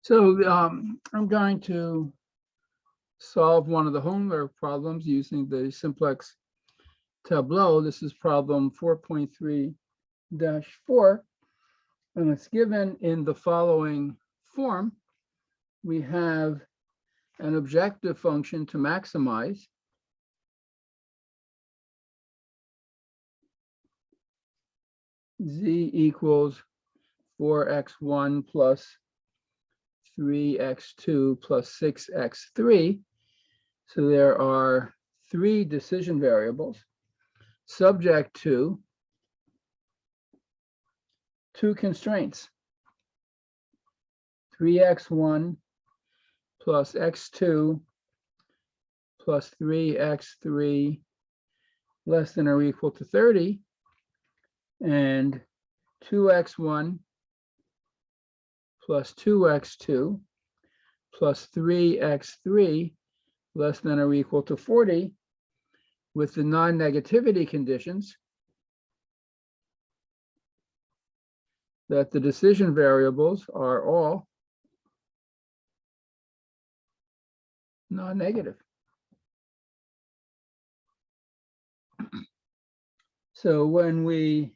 So I'm going to solve one of the homework problems using the Simplex Tableau. This is problem 4.3-4, and it's given in the following form. We have an objective function to maximize. Z equals 4x1 plus 3x2 plus 6x3. So there are three decision variables subject to two constraints: 3x1 plus x2 plus 3x3 less than or equal to 30, and 2x1 plus 2x2 plus 3x3 less than or equal to 40, with the non-negativity conditions that the decision variables are all non-negative. So when we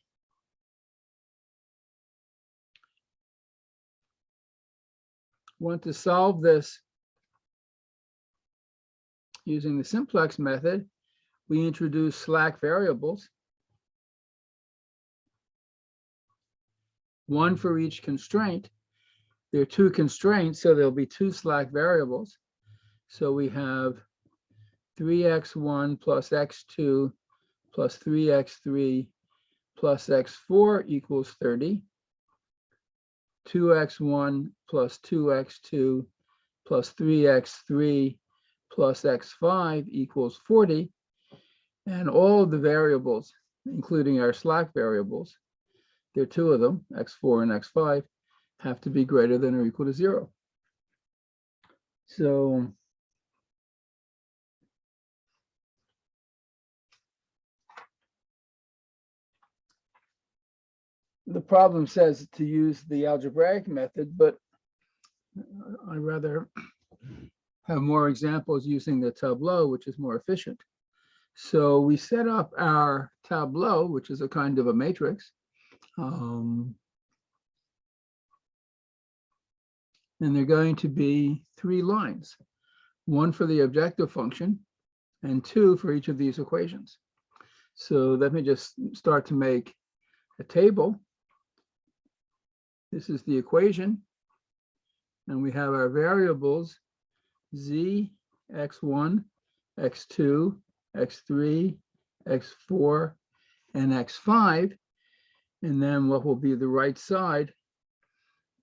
want to solve this using the simplex method, we introduce slack variables, one for each constraint. There are two constraints, so there'll be two slack variables. So we have 3x1 plus x2 plus 3x3 plus x4 equals 30. 2x1 plus 2x2 plus 3x3 plus x5 equals 40. And all of the variables, including our slack variables, there are two of them, x4 and x5, have to be greater than or equal to 0. So the problem says to use the algebraic method, but I'd rather have more examples using the Tableau, which is more efficient. So we set up our Tableau, which is a kind of a matrix. And they're going to be three lines, one for the objective function and two for each of these equations. So let me just start to make a table. This is the equation, and we have our variables z, x1, x2, x3, x4, and x5, and then what will be the right side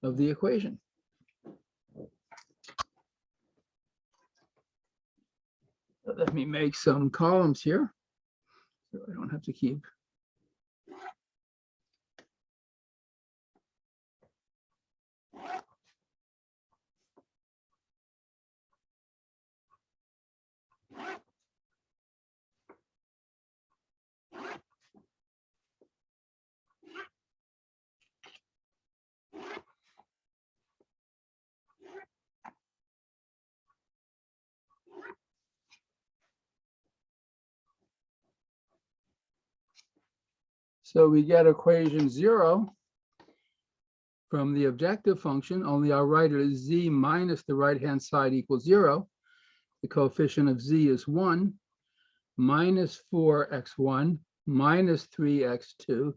of the equation. Let me make some columns here so I don't have to keep. So we get equation 0 from the objective function, only I'll write it as z minus the right-hand side equals 0. The coefficient of z is 1, minus 4x1, minus 3x2,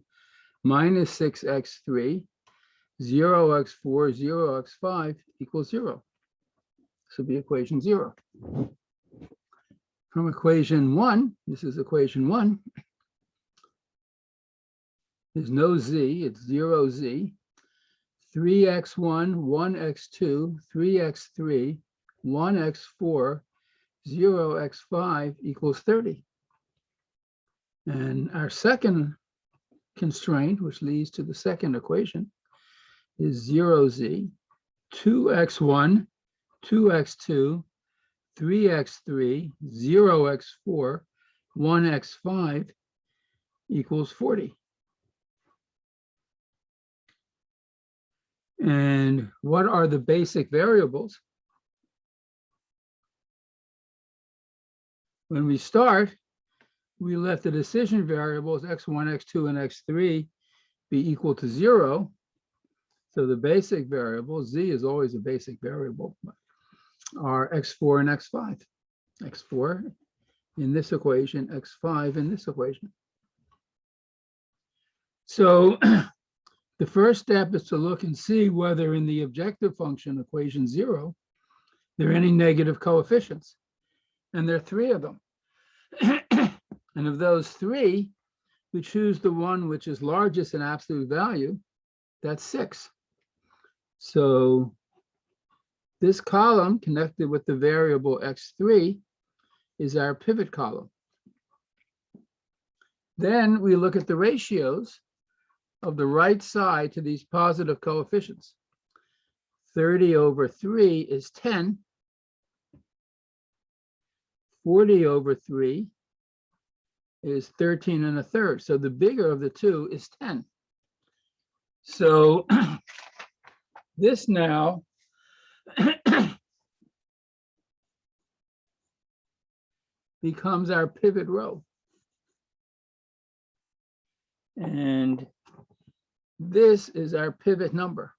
minus 6x3, 0x4, 0x5 equals 0. This will be equation 0. From equation 1, this is equation 1. There's no z, it's 0z. 3x1, 1x2, 3x3, 1x4, 0x5 equals 30. And our second constraint, which leads to the second equation, is 0z, 2x1, 2x2, 3x3, 0x4, 1x5 equals 40. And what are the basic variables? When we start, we let the decision variables x1, x2, and x3 be equal to 0. So the basic variable, z is always a basic variable, are x4 and x5. x4 in this equation, x5 in this equation. So the first step is to look and see whether in the objective function equation 0, there are any negative coefficients. And there are 3 of them. And of those 3, we choose the one which is largest in absolute value, that's 6. So this column connected with the variable x3 is our pivot column. Then we look at the ratios of the right side to these positive coefficients. 30 over 3 is 10. 40 over 3 is 13 1/3. So the bigger of the two is 10. So this now becomes our pivot row. And this is our pivot number.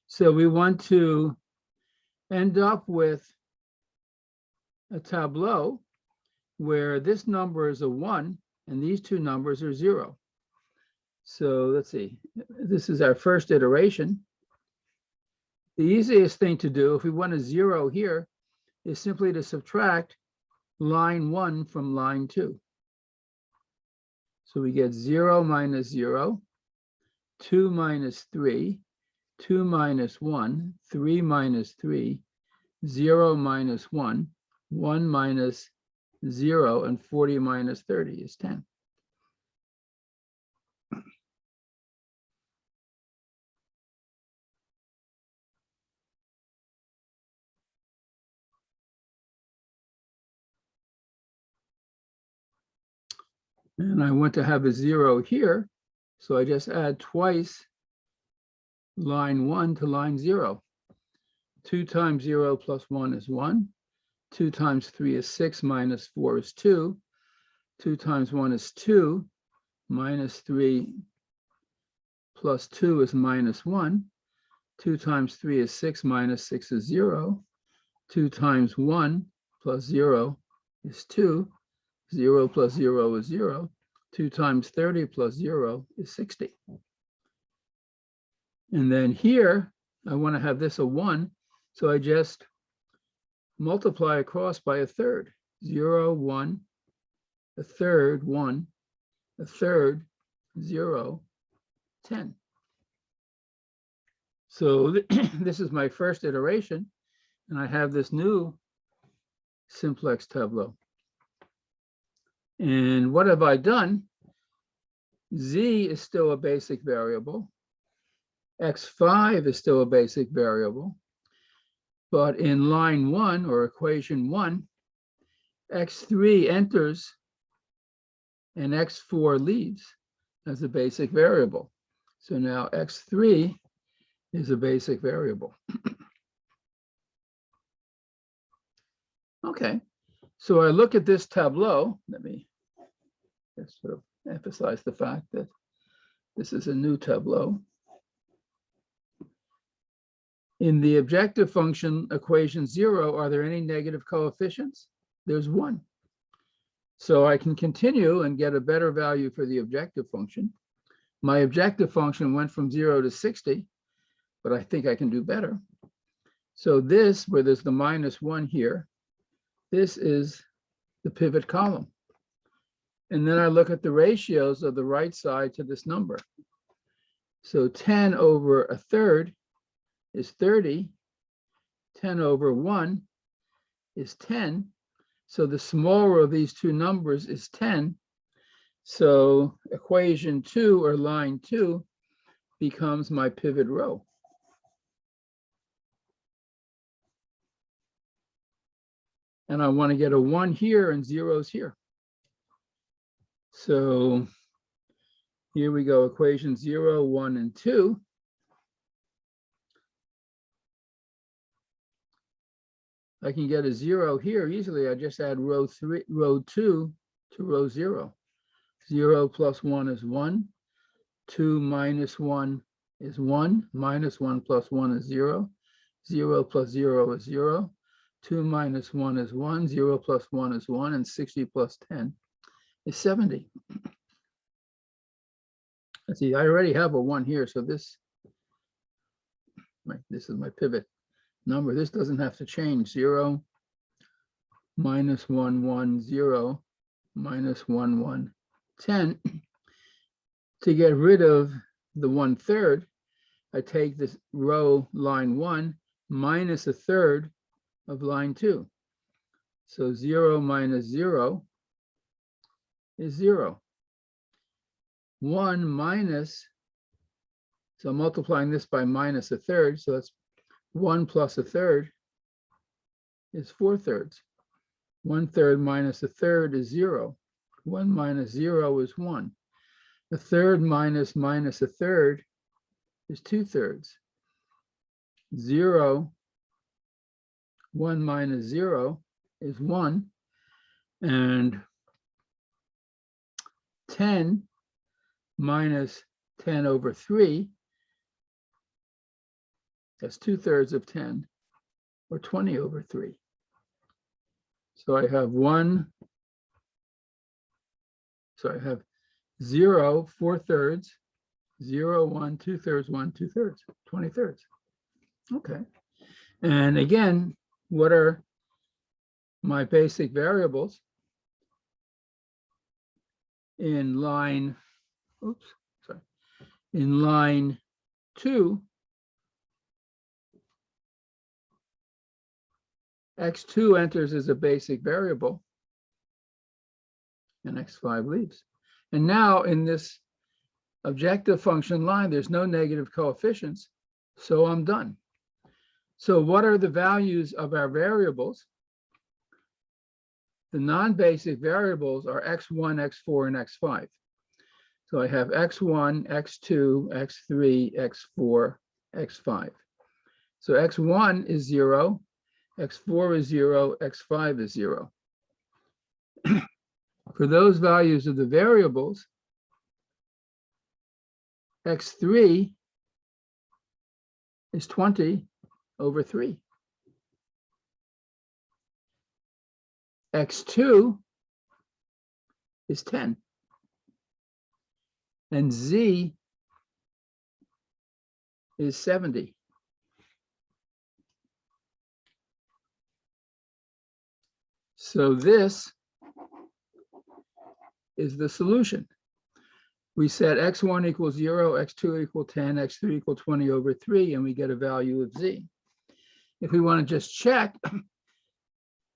So we want to end up with a tableau where this number is a 1 and these two numbers are 0. So let's see, this is our first iteration. The easiest thing to do if we want a 0 here is simply to subtract line 1 from line 2. So we get 0 minus 0, 2 minus 3, 2 minus 1, 3 minus 3, 0 minus 1, 1 minus 0, and 40 minus 30 is 10. And I want to have a 0 here, so I just add twice line 1 to line 0. 2 times 0 plus 1 is 1. 2 times 3 is 6, minus 4 is 2. 2 times 1 is 2. Minus 3 plus 2 is minus 1. 2 times 3 is 6, minus 6 is 0. 2 times 1 plus 0 is 2. 0 plus 0 is 0. 2 times 30 plus 0 is 60. And then here, I want to have this a 1. So I just multiply across by a third. 0, 1, a third, 1, a third, 0, 10. So this is my first iteration, and I have this new simplex tableau. And what have I done? Z is still a basic variable. X5 is still a basic variable. But in line 1, or equation 1, X3 enters and X4 leaves as a basic variable. So now X3 is a basic variable. Okay, so I look at this tableau. Let me just sort of emphasize the fact that this is a new tableau. In the objective function equation 0, are there any negative coefficients? There's 1. So I can continue and get a better value for the objective function. My objective function went from 0 to 60, but I think I can do better. So this, where there's the minus 1 here, this is the pivot column. And then I look at the ratios of the right side to this number. So 10 over a third is 30. 10 over 1 is 10. So the smaller of these two numbers is 10. So equation 2, or line 2, becomes my pivot row. And I want to get a 1 here and zeros here. So here we go, equation 0, 1, and 2. I can get a 0 here easily. I just add row 2 to row 0. 0 plus 1 is 1. 2 minus 1 is 1. Minus 1 plus 1 is 0. 0 plus 0 is 0. 2 minus 1 is 1. 0 plus 1 is 1. And 60 plus 10 is 70. Let's see, I already have a 1 here. So this is my pivot number. This doesn't have to change. 0 minus 1, 1, 0 minus 1, 1, 10. To get rid of the 1/3, I take this row line 1 minus 1/3 of line 2. So 0 minus 0 is 0. 1 minus, so I'm multiplying this by minus 1/3, so that's 1 plus 1/3 is 4/3. 1/3 minus 1/3 is 0. 1 minus 0 is 1. 1/3 minus minus 1/3 is 2/3. 0, 1 minus 0 is 1. And 10 minus 10 over 3, that's 2/3 of 10, or 20 over 3. So I have 0, 4/3, 0, 1, 2/3, 1, 2/3, 20/3. Okay. And again, what are my basic variables? In line, in line 2, x2 enters as a basic variable, and x5 leaves. And now in this objective function line, there's no negative coefficients, so I'm done. So what are the values of our variables? The non-basic variables are x1, x4, and x5. So I have x1, x2, x3, x4, x5. So x1 is 0, x4 is 0, x5 is 0. For those values of the variables, x3 is 20 over 3. x2 is 10. And z is 70. So this is the solution. We set x1 equals 0, x2 equal 10, x3 equal 20 over 3, and we get a value of z. If we want to just check,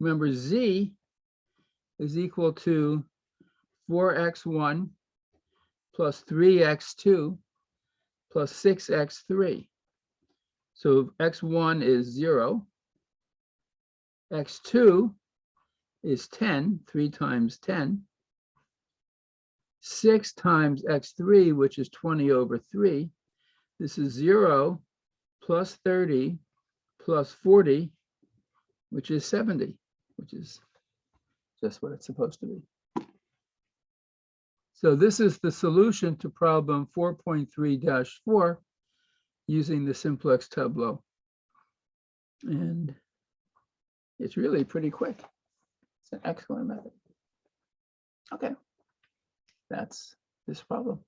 remember z is equal to 4x1 plus 3x2 plus 6x3. So x1 is 0, x2 is 10, 3 times 10, 6 times x3, which is 20 over 3. This is 0 plus 30 plus 40, which is 70, which is just what it's supposed to be. So this is the solution to problem 4.3-4 using the simplex tableau. And it's really pretty quick. It's an excellent method. Okay, that's this problem.